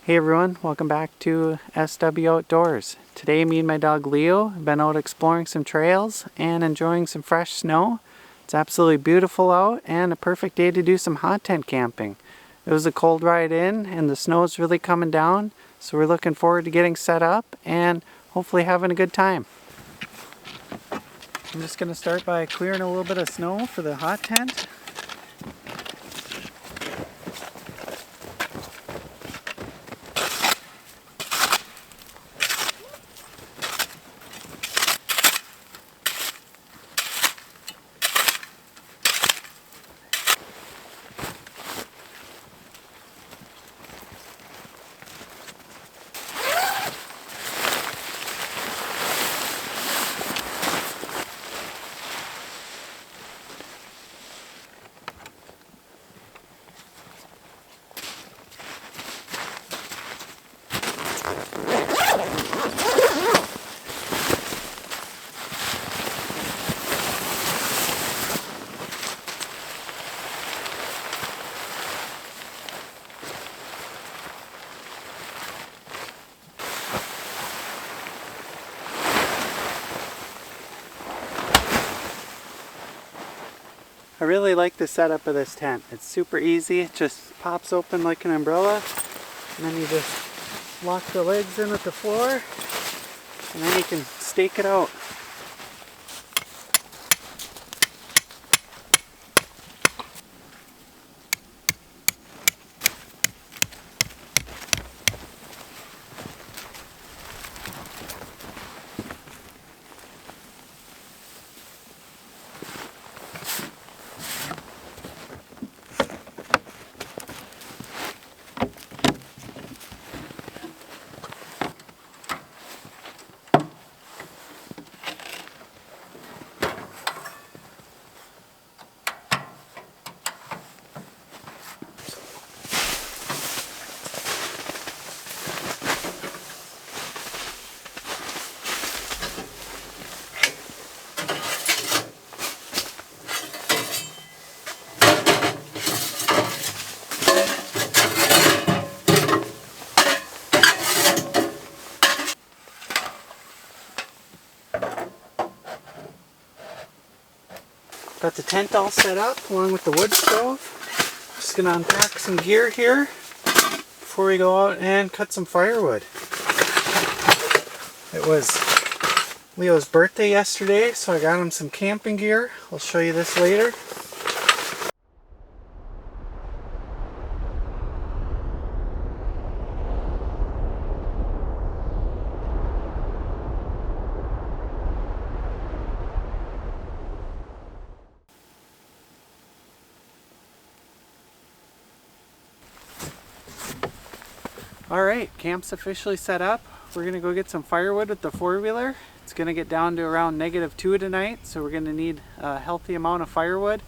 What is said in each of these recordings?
Hey everyone, welcome back to SW Outdoors. Today me and my dog Leo have been out exploring some trails and enjoying some fresh snow. It's absolutely beautiful out and a perfect day to do some hot tent camping. It was a cold ride in and the snow is really coming down, so we're looking forward to getting set up and hopefully having a good time. I'm just going to start by clearing a little bit of snow for the hot tent. I really like the setup of this tent. It's super easy. It just pops open like an umbrella, and then you just lock the legs in at the floor, and then you can stake it out. Got the tent all set up along with the wood stove. Just gonna unpack some gear here before we go out and cut some firewood. It was Leo's birthday yesterday, so I got him some camping gear. I'll show you this later. Alright, camp's officially set up. we're gonna go get some firewood with the four-wheeler. It's gonna get down to around -2 tonight, so we're gonna need a healthy amount of firewood.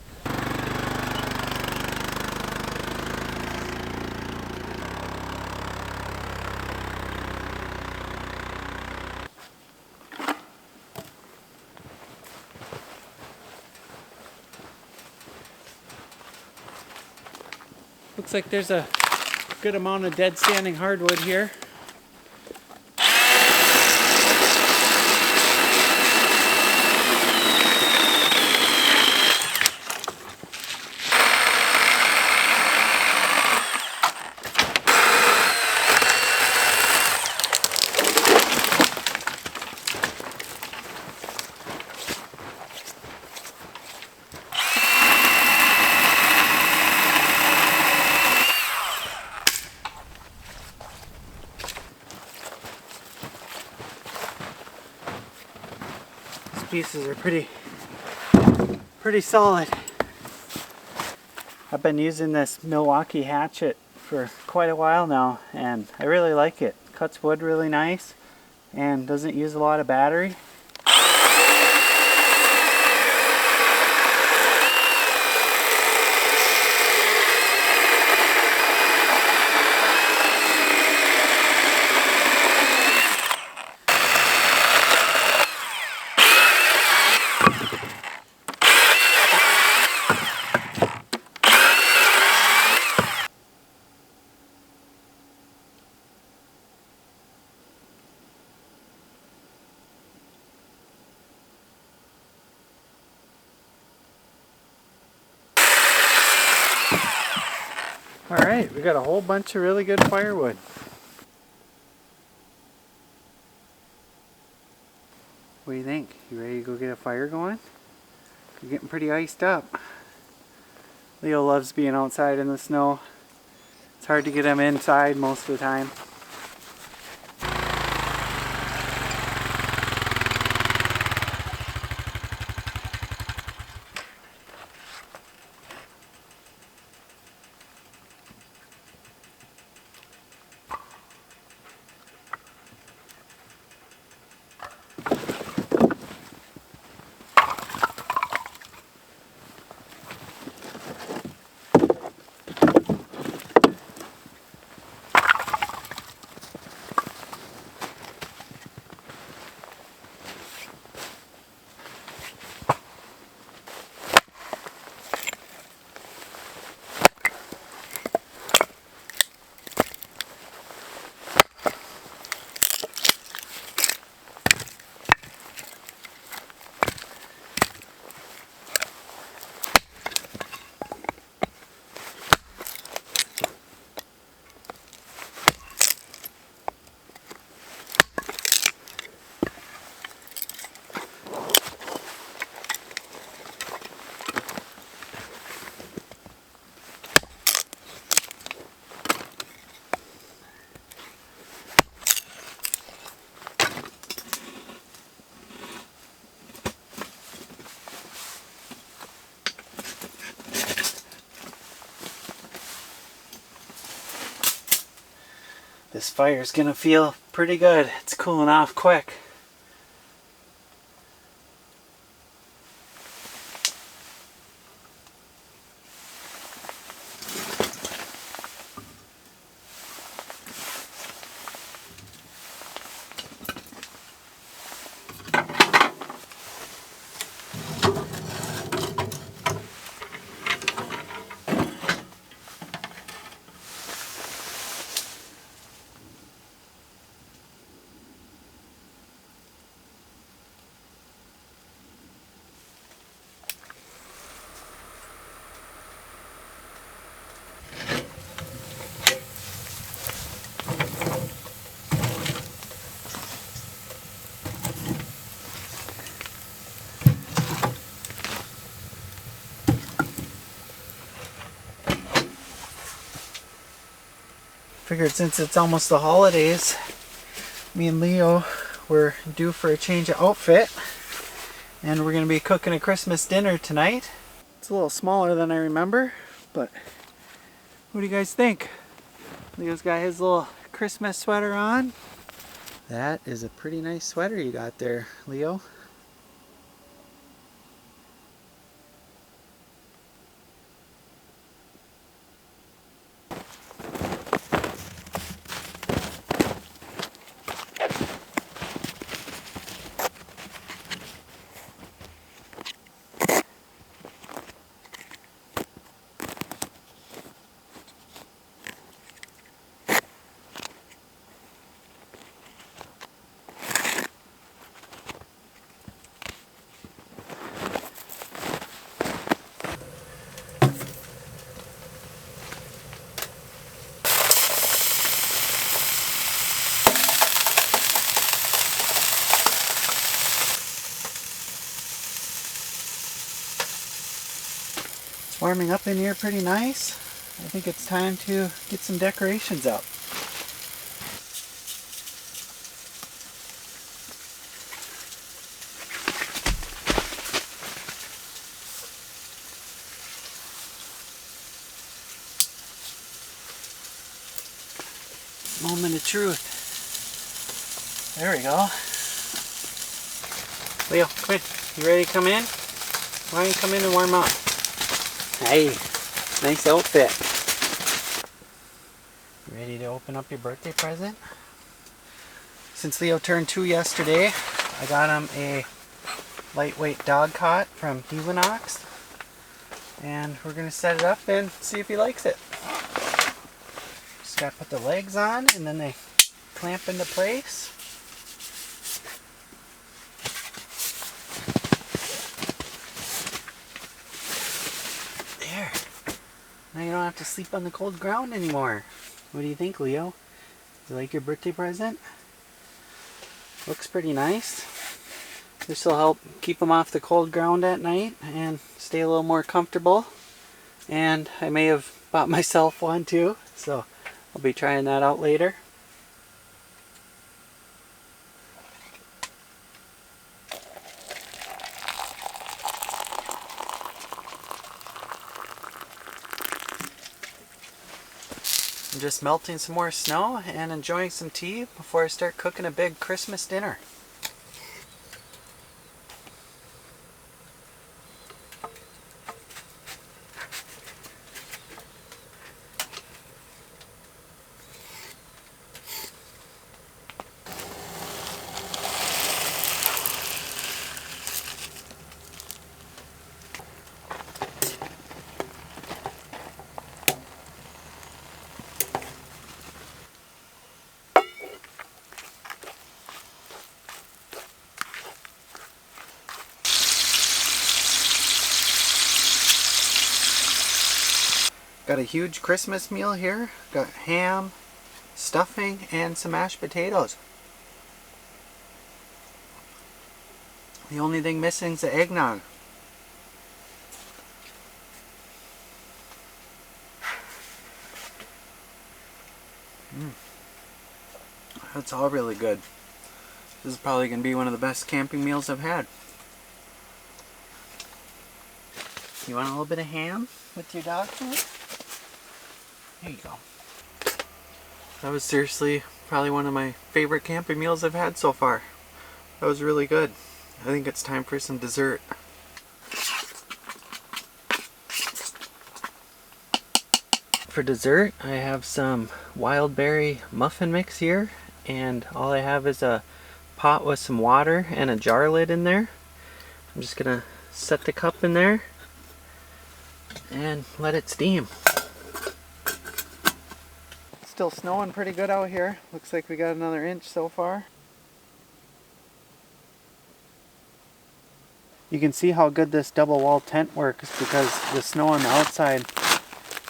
Looks like there's a good amount of dead standing hardwood here. Pieces are pretty solid. I've been using this Milwaukee hatchet for quite a while now, and I really like it. Cuts wood really nice and doesn't use a lot of battery. Alright, we got a whole bunch of really good firewood. What do you think? You ready to go get a fire going? You're getting pretty iced up. Leo loves being outside in the snow. It's hard to get him inside most of the time. This fire's gonna feel pretty good. It's cooling off quick. Figured since it's almost the holidays, me and Leo were due for a change of outfit, and we're going to be cooking a Christmas dinner tonight. It's a little smaller than I remember, but what do you guys think? Leo's got his little Christmas sweater on. That is a pretty nice sweater you got there, Leo. It's warming up in here pretty nice. I think it's time to get some decorations up. Moment of truth. There we go. Leo, come in. You ready to come in? Why don't you come in and warm up? Hey, nice outfit. You ready to open up your birthday present? Since Leo turned 2 yesterday, I got him a lightweight dog cot from Equinox. And we're going to set it up and see if he likes it. Just got to put the legs on and then they clamp into place. There. Now you don't have to sleep on the cold ground anymore. What do you think, Leo? You like your birthday present? Looks pretty nice. This will help keep him off the cold ground at night and stay a little more comfortable. And I may have bought myself one too, so I'll be trying that out later. I'm just melting some more snow and enjoying some tea before I start cooking a big Christmas dinner. Got a huge Christmas meal here. Got ham, stuffing, and some mashed potatoes. The only thing missing is the eggnog. That's all really good. This is probably going to be one of the best camping meals I've had. You want a little bit of ham with your dog food? There you go. That was seriously probably one of my favorite camping meals I've had so far. That was really good. I think it's time for some dessert. For dessert, I have some wild berry muffin mix here, and all I have is a pot with some water and a jar lid in there. I'm just gonna set the cup in there and let it steam. Still snowing pretty good out here. Looks like we got another inch so far. You can see how good this double wall tent works because the snow on the outside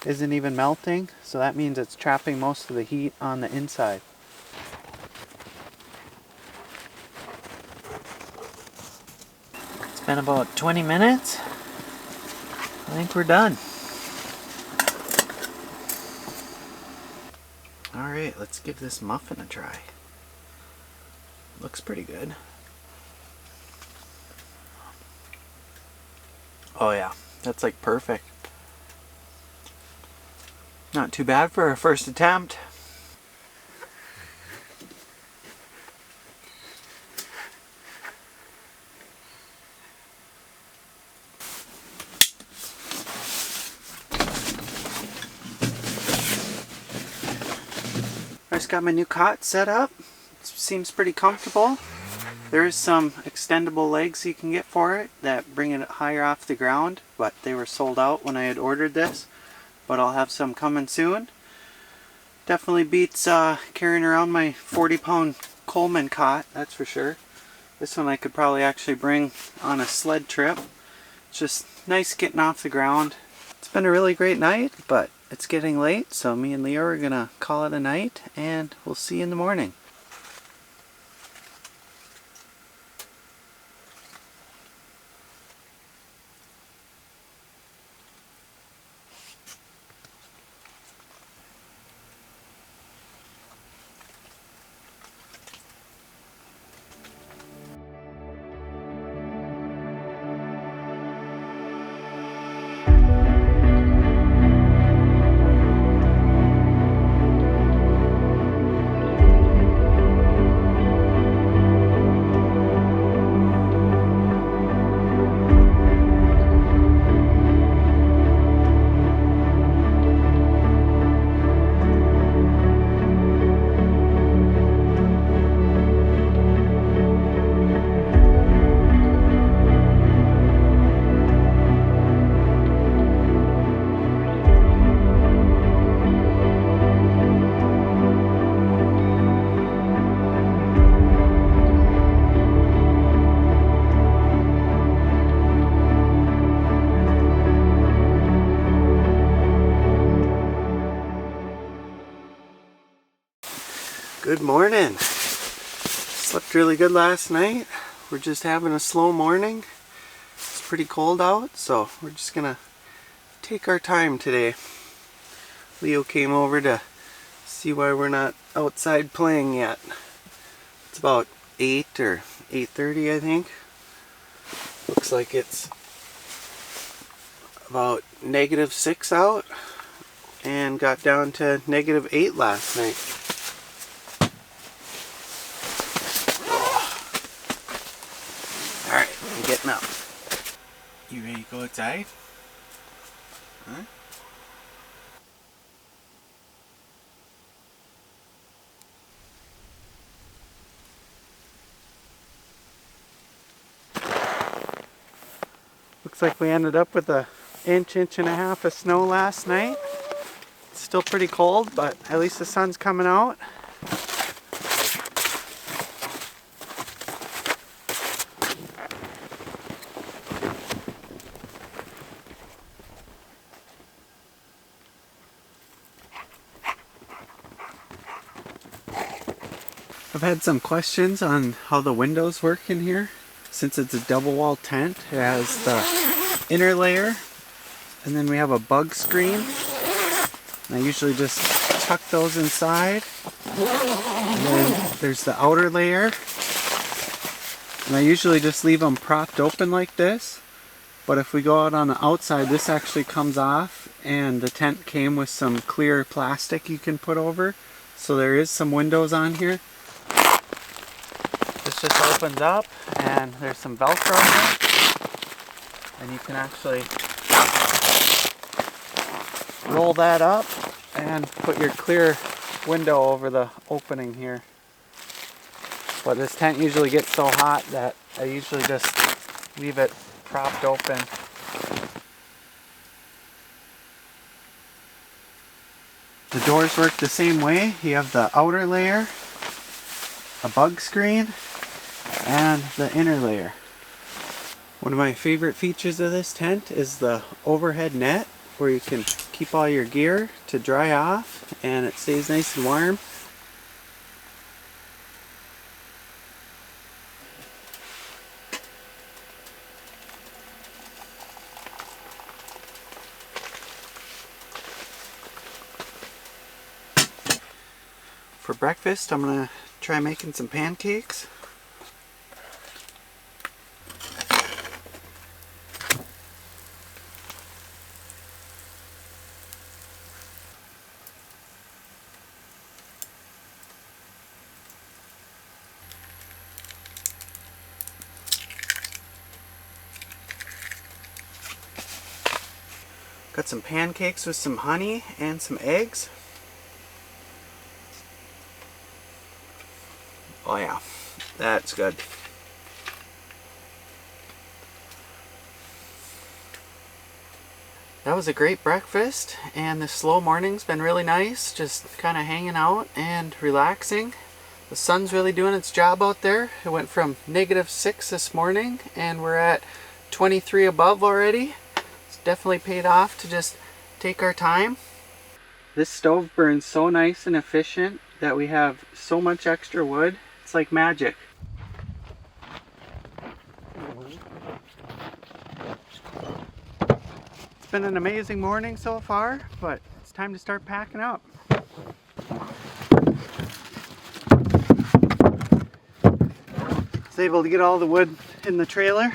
isn't even melting, so that means it's trapping most of the heat on the inside. It's been about 20 minutes. I think we're done. Alright, let's give this muffin a try. Looks pretty good. Oh yeah, that's like perfect. Not too bad for a first attempt. just got my new cot set up. It seems pretty comfortable. There is some extendable legs you can get for it that bring it higher off the ground, but they were sold out when I had ordered this. But I'll have some coming soon. Definitely beats carrying around my 40-pound Coleman cot, that's for sure. This one I could probably actually bring on a sled trip. It's just nice getting off the ground. It's been a really great night, but it's getting late, so me and Leo are gonna call it a night, and we'll see you in the morning. Good morning. Slept really good last night. We're just having a slow morning. It's pretty cold out, so we're just gonna take our time today. Leo came over to see why we're not outside playing yet. It's about 8 or 8:30, I think. Looks like it's about -6 out and got down to -8 last night. Alright, I'm getting up. You ready to go outside? Huh? Looks like we ended up with an inch and a half of snow last night. It's still pretty cold, but at least the sun's coming out. I've had some questions on how the windows work in here. Since it's a double wall tent, it has the inner layer, and then we have a bug screen. And I usually just tuck those inside. And then there's the outer layer. And I usually just leave them propped open like this. But if we go out on the outside, this actually comes off, and the tent came with some clear plastic you can put over. So there is some windows on here. This just opens up, and there's some Velcro here, and you can actually roll that up and put your clear window over the opening here. But this tent usually gets so hot that I usually just leave it propped open. The doors work the same way. You have the outer layer, a bug screen, and the inner layer. One of my favorite features of this tent is the overhead net, where you can keep all your gear to dry off and it stays nice and warm. For breakfast, I'm gonna try making some pancakes. Got some pancakes with some honey and some eggs. Oh yeah, that's good. That was a great breakfast, and the slow morning's been really nice, just kind of hanging out and relaxing. The sun's really doing its job out there. It went from -6 this morning and we're at 23 above already. It's definitely paid off to just take our time. This stove burns so nice and efficient that we have so much extra wood. It's like magic. It's been an amazing morning so far, but it's time to start packing up. I was able to get all the wood in the trailer.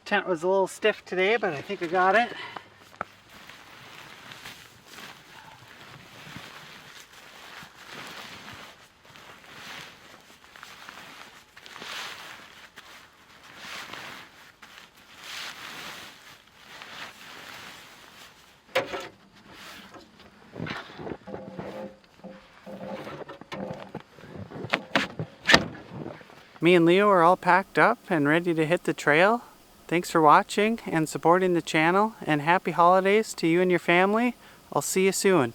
Tent was a little stiff today, but I think I got it. Me and Leo are all packed up and ready to hit the trail. Thanks for watching and supporting the channel, and happy holidays to you and your family. I'll see you soon.